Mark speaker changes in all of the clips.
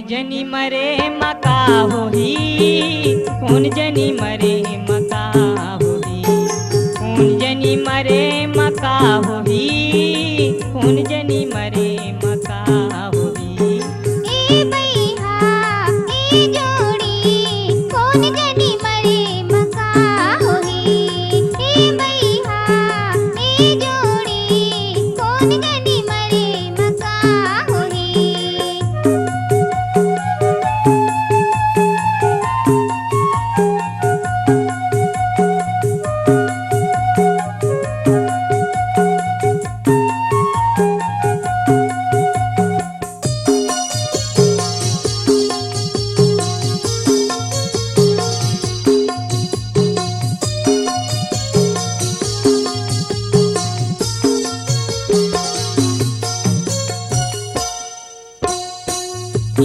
Speaker 1: जनी मरे मका होही, कौन जनी मरे मका होही, कौन जनी मरे मका होही, कौन जनी मरे मका होही।
Speaker 2: ए बैहा ए जोड़ी कौन जनी मरे मका होही। ए बैहा ए जोड़ी कौन जनी मरे मका होही।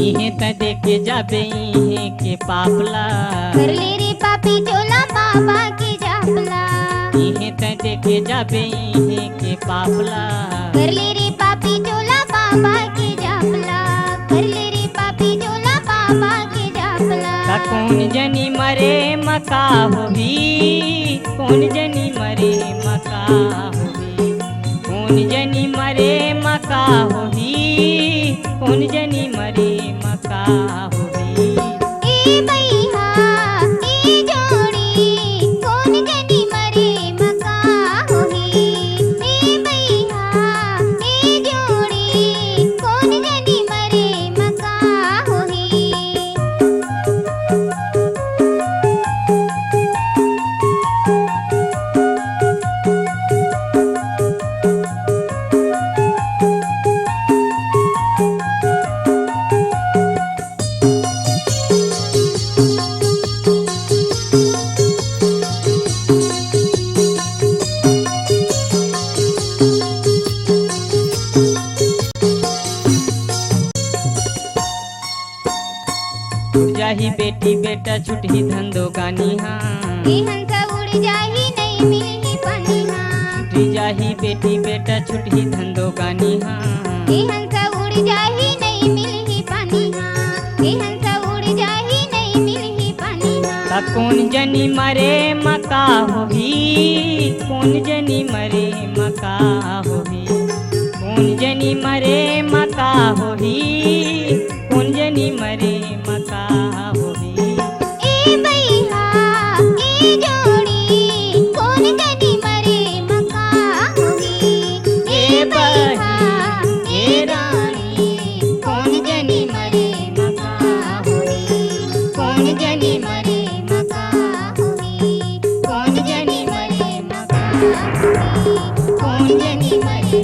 Speaker 1: इहे त देखे जाबे इहे के पापला,
Speaker 2: कर ले रे पापी चोला बाबा के जापला।
Speaker 1: इहे त देखे जाबे इहे के पापला,
Speaker 2: कर ले रे पापी चोला बाबा के जापला। कर ले रे पापी चोला बाबा के जापला।
Speaker 1: का कौन जनी मरे मका होही, कौन जनी मरे मका होही, कौन जनी मरे मका होही, कौन जनी मरे मका होही।
Speaker 2: ए बैहा ए जोड़ी कौन जनी मरे मका होही। ए बैहा ए जोड़ी कौन जनी मरे मका होही।
Speaker 1: उड़ जाही बेटी बेटा छुटही धंधो गानी हाँ,
Speaker 2: ए हंसा उड़ जाही नहीं मिलही पानी हाँ।
Speaker 1: छुटी जाही बेटी बेटा छुटही धंधो गानी हाँ।
Speaker 2: ए हंसा उड़ जाही नहीं मिलही पानी हाँ। ए हंसा उड़ जाही नहीं मिलही पानी हाँ।
Speaker 1: का कौन जनी मरे मका होही, कौन जनी मरे मका होही, कौन जनी मरे मका होही, कौन जनी मरे मका होही।
Speaker 2: ए बैहा ए जोड़ी कौन जनी मरे मका होही। ए बैहा ए रानी कौन जनी मरे मका होही। कौन जनी मरे मका होही। कौन जनी मरे मका होही। कौन जनी मरे